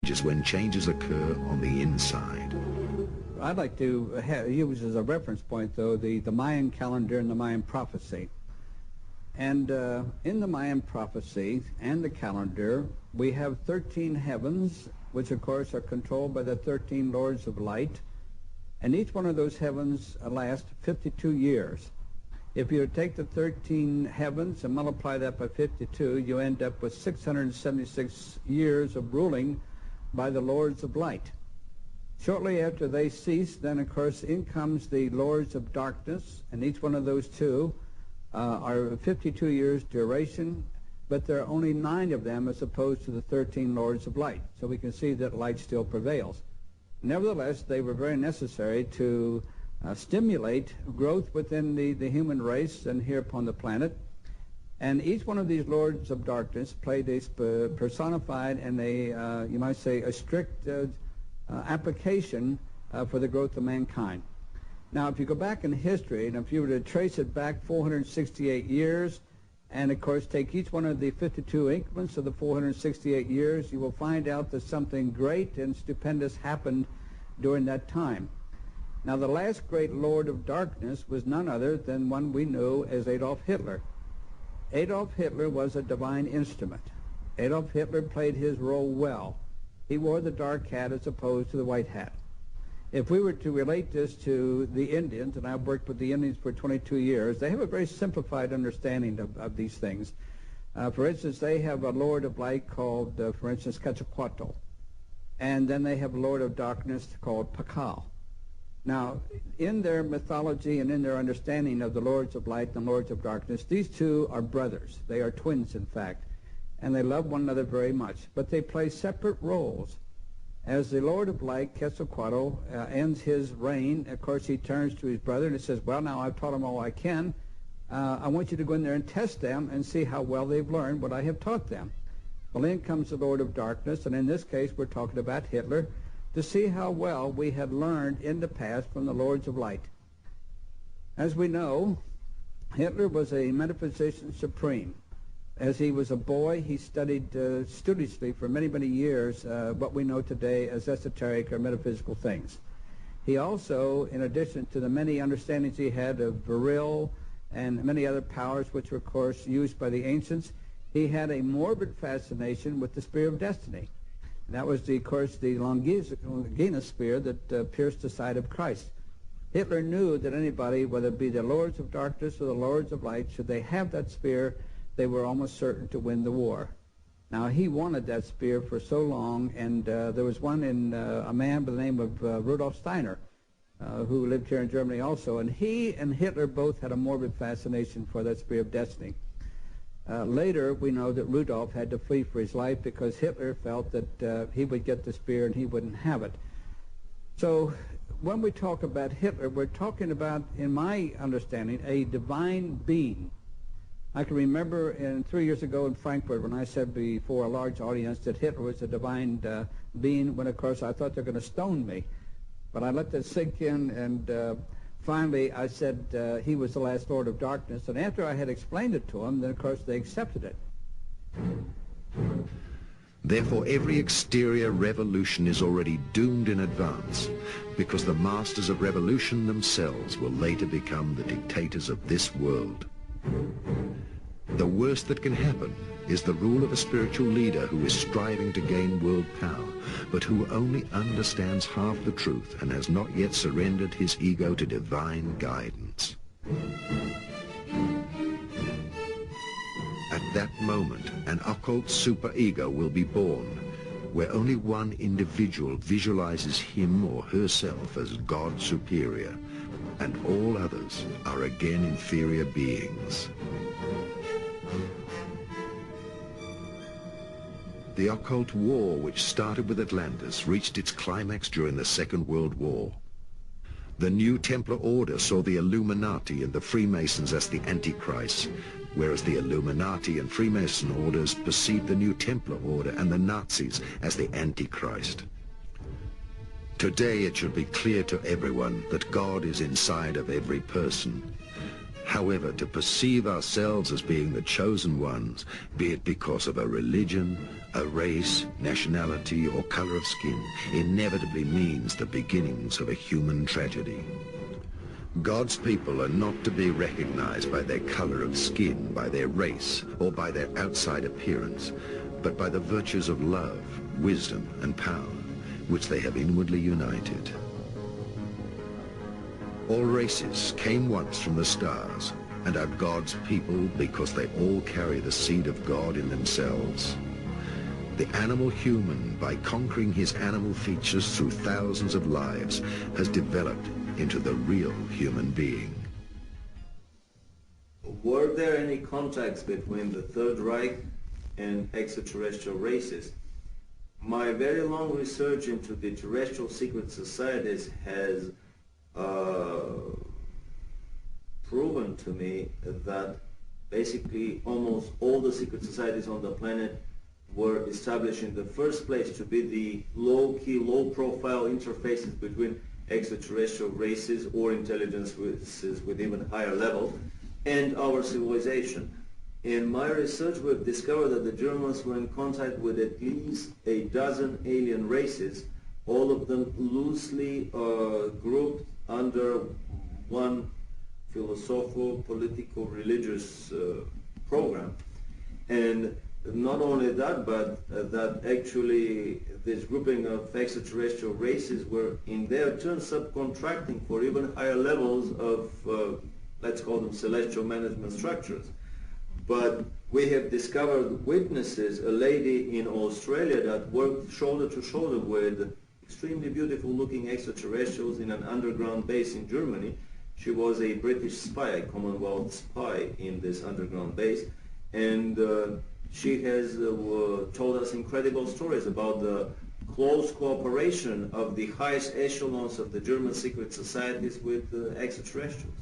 is when changes occur on the inside. I'd like to use as a reference point, though, the Mayan calendar and the Mayan prophecy. And in the Mayan prophecy and the calendar, we have 13 heavens, which of course are controlled by the 13 lords of light. And each one of those heavens lasts 52 years. If you take the 13 heavens and multiply that by 52, you end up with 676 years of ruling by the lords of light. Shortly after they cease, then of course in comes the lords of darkness, and each one of those two are 52 years duration, but there are only 9 of them as opposed to the 13 lords of light. So we can see that light still prevails. Nevertheless, they were very necessary to stimulate growth within the human race and here upon the planet. And each one of these lords of darkness played a personified and a, you might say, a strict application for the growth of mankind. Now, if you go back in history, and if you were to trace it back 468 years, and of course take each one of the 52 increments of the 468 years, you will find out that something great and stupendous happened during that time. Now, the last great Lord of Darkness was none other than one we knew as Adolf Hitler. Adolf Hitler was a divine instrument. Adolf Hitler played his role well. He wore the dark hat as opposed to the white hat. If we were to relate this to the Indians, and I've worked with the Indians for 22 years, they have a very simplified understanding of these things. For instance, they have a Lord of Light called, for instance, Quetzalcoatl. And then they have a Lord of Darkness called Pakal. Now, in their mythology and in their understanding of the Lords of Light and Lords of Darkness, these two are brothers. They are twins, in fact. And they love one another very much. But they play separate roles. As the Lord of Light, Quetzalcoatl, ends his reign, of course, he turns to his brother and he says, well, now I've taught them all I can. I want you to go in there and test them and see how well they've learned what I have taught them. Well, in comes the Lord of Darkness, and in this case, we're talking about Hitler, to see how well we had learned in the past from the Lords of Light. As we know, Hitler was a metaphysician supreme. As he was a boy, he studied studiously for many, many years what we know today as esoteric or metaphysical things. He also, in addition to the many understandings he had of Viril and many other powers which were, of course, used by the ancients, he had a morbid fascination with the spear of destiny. And that was, of course, the Longinus spear that pierced the side of Christ. Hitler knew that anybody, whether it be the Lords of Darkness or the Lords of Light, should they have that spear, they were almost certain to win the war. Now, he wanted that spear for so long, and there was one in a man by the name of Rudolf Steiner, who lived here in Germany also, and he and Hitler both had a morbid fascination for that spear of destiny. Later, we know that Rudolf had to flee for his life because Hitler felt that he would get the spear and he wouldn't have it. So when we talk about Hitler, we're talking about, in my understanding, a divine being. I can remember 3 years ago in Frankfurt when I said before a large audience that Hitler was a divine being, when of course I thought they were going to stone me. But I let that sink in, and finally I said he was the last Lord of Darkness. And after I had explained it to them, then of course they accepted it. Therefore, every exterior revolution is already doomed in advance, because the masters of revolution themselves will later become the dictators of this world. The worst that can happen is the rule of a spiritual leader who is striving to gain world power, but who only understands half the truth and has not yet surrendered his ego to divine guidance. At that moment, an occult superego will be born, where only one individual visualizes him or herself as God superior, and all others are again inferior beings. The occult war, which started with Atlantis, reached its climax during the Second World War. The New Templar Order saw the Illuminati and the Freemasons as the Antichrist, whereas the Illuminati and Freemason orders perceived the New Templar Order and the Nazis as the Antichrist. Today it should be clear to everyone that God is inside of every person. However, to perceive ourselves as being the chosen ones, be it because of a religion, a race, nationality, or color of skin, inevitably means the beginnings of a human tragedy. God's people are not to be recognized by their color of skin, by their race, or by their outside appearance, but by the virtues of love, wisdom, and power, which they have inwardly united. All races came once from the stars and are God's people because they all carry the seed of God in themselves. The animal human, by conquering his animal features through thousands of lives, has developed into the real human being. Were there any contacts between the Third Reich and extraterrestrial races? My very long research into the terrestrial secret societies has proven to me that basically almost all the secret societies on the planet were established in the first place to be the low-key, low-profile interfaces between extraterrestrial races or intelligence races with even higher levels and our civilization. In my research, we've discovered that the Germans were in contact with at least a dozen alien races, all of them loosely grouped under one philosophical, political, religious program. And not only that, but that actually this grouping of extraterrestrial races were in their turn subcontracting for even higher levels of, let's call them celestial management structures. But we have discovered witnesses, a lady in Australia that worked shoulder to shoulder with extremely beautiful looking extraterrestrials in an underground base in Germany. She was a British spy, a Commonwealth spy in this underground base, and she has told us incredible stories about the close cooperation of the highest echelons of the German secret societies with extraterrestrials.